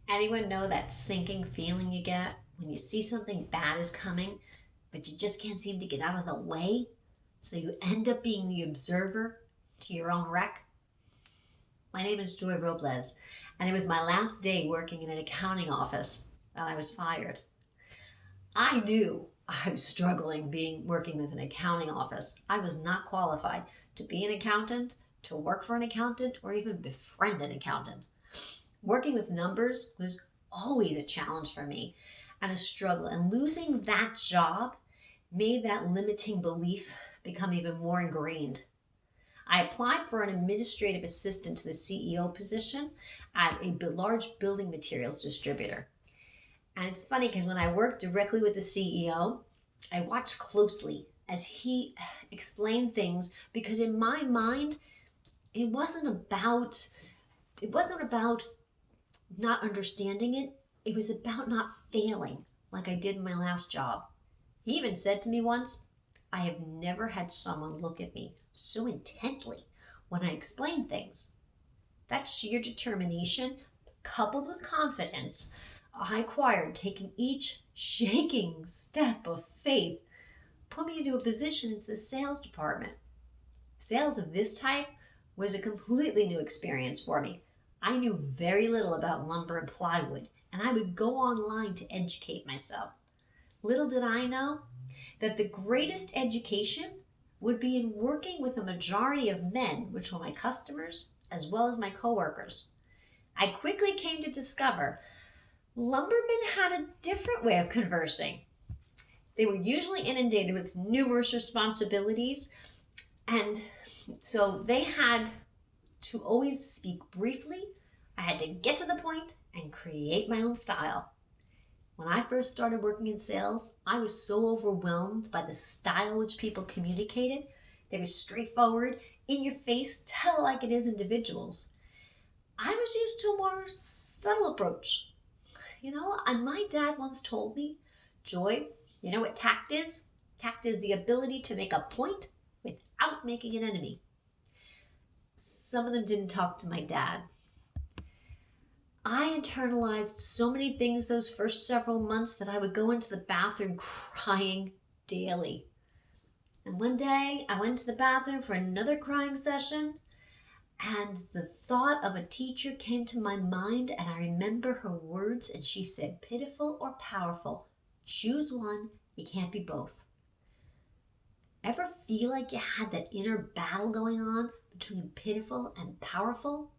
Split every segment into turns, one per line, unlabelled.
Anyone know that sinking feeling you get when you see something bad is coming, but you just can't seem to get out of the way? So you end up being the observer to your own wreck? My name is Joy Robles, and it was my last day working in an accounting office, and I was fired. I knew I was struggling being working with an accounting office. I was not qualified to be an accountant, to work for an accountant, or even befriend an accountant. Working with numbers was always a challenge for me and a struggle. And losing that job made that limiting belief become even more ingrained. I applied for an administrative assistant to the CEO position at a large building materials distributor. And it's funny because when I worked directly with the CEO, I watched closely as he explained things because in my mind, it wasn't about it wasn't about not understanding it. It was about not failing like I did in my last job. He even said to me once, I have never had someone look at me so intently when I explain things. That sheer determination, coupled with confidence, I acquired taking each shaking step of faith, put me into a position into the sales department. Sales of this type was a completely new experience for me. I knew very little about lumber and plywood, and I would go online to educate myself. Little did I know that the greatest education would be in working with a majority of men, which were my customers as well as my coworkers. I quickly came to discover lumbermen had a different way of conversing. They were usually inundated with numerous responsibilities, and so they had to always speak briefly. I had to get to the point and create my own style. When I first started working in sales, I was so overwhelmed by the style which people communicated. They were straightforward, in your face, tell like it is individuals. I was used to a more subtle approach. And my dad once told me, Joy, you know what tact is? Tact is the ability to make a point without making an enemy. Some of them didn't talk to my dad. I internalized so many things those first several months that I would go into the bathroom crying daily. And one day I went to the bathroom for another crying session, and the thought of a teacher came to my mind, and I remember her words, and she said, pitiful or powerful, choose one, you can't be both. Ever feel like you had that inner battle going on between pitiful and powerful?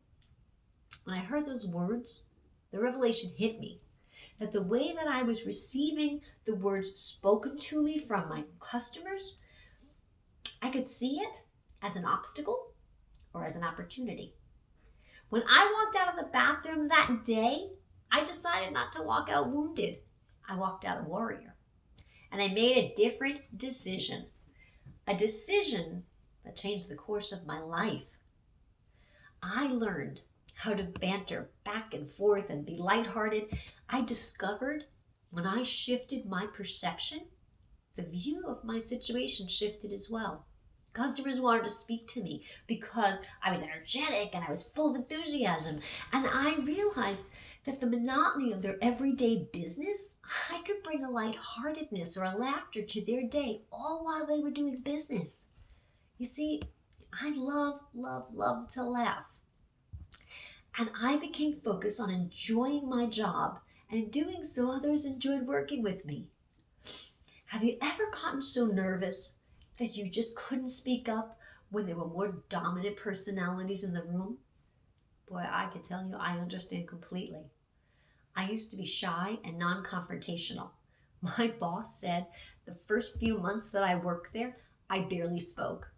When I heard those words, the revelation hit me that the way that I was receiving the words spoken to me from my customers, I could see it as an obstacle or as an opportunity. When I walked out of the bathroom that day, I decided not to walk out wounded. I walked out a warrior. And I made a different decision. A decision that changed the course of my life. I learned how to banter back and forth and be lighthearted. I discovered when I shifted my perception, the view of my situation shifted as well. Customers wanted to speak to me because I was energetic and I was full of enthusiasm. And I realized that the monotony of their everyday business, I could bring a lightheartedness or a laughter to their day, all while they were doing business. You see, I love to laugh. And I became focused on enjoying my job, and in doing so, others enjoyed working with me. Have you ever gotten so nervous that you just couldn't speak up when there were more dominant personalities in the room? Boy, I can tell you, I understand completely. I used to be shy and non-confrontational. My boss said the first few months that I worked there, I barely spoke.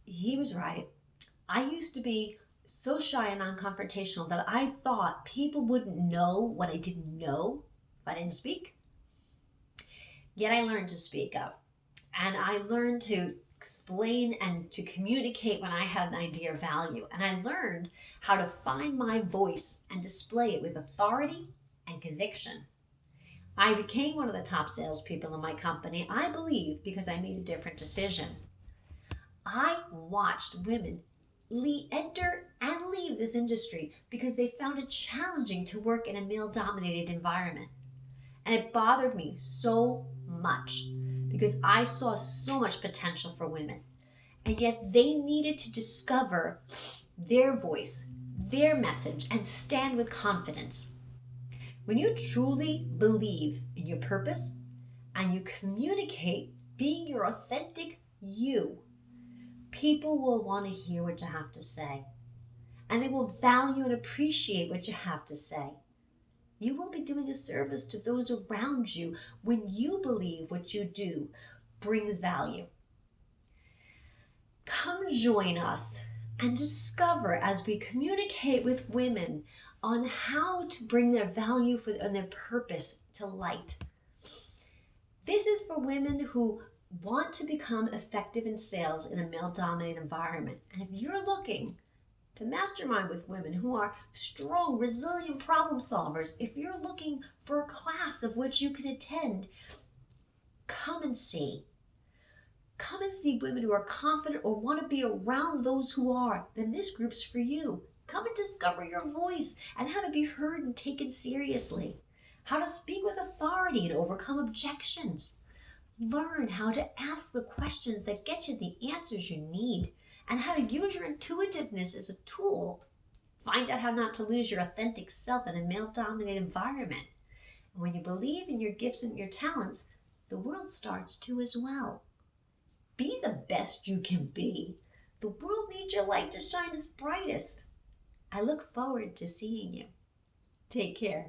He was right. I used to be so shy and non-confrontational that I thought people wouldn't know what I didn't know if I didn't speak. Yet I learned to speak up, and I learned to explain and to communicate when I had an idea of value, and I learned how to find my voice and display it with authority and conviction. I became one of the top salespeople in my company, I believe, because I made a different decision. I watched women enter and leave this industry because they found it challenging to work in a male-dominated environment. And it bothered me so much because I saw so much potential for women. And yet they needed to discover their voice, their message, and stand with confidence. When you truly believe in your purpose and you communicate being your authentic you, people will want to hear what you have to say. And they will value and appreciate what you have to say. You will be doing a service to those around you when you believe what you do brings value. Come join us and discover as we communicate with women on how to bring their value and their purpose to light. This is for women who want to become effective in sales in a male-dominated environment. And if you're looking to mastermind with women who are strong, resilient problem solvers, if you're looking for a class of which you can attend, come and see. Come and see women who are confident or want to be around those who are. Then this group's for you. Come and discover your voice and how to be heard and taken seriously. How to speak with authority and overcome objections. Learn how to ask the questions that get you the answers you need and how to use your intuitiveness as a tool. Find out how not to lose your authentic self in a male-dominated environment. And when you believe in your gifts and your talents, the world starts to as well. Be the best you can be. The world needs your light to shine its brightest. I look forward to seeing you. Take care.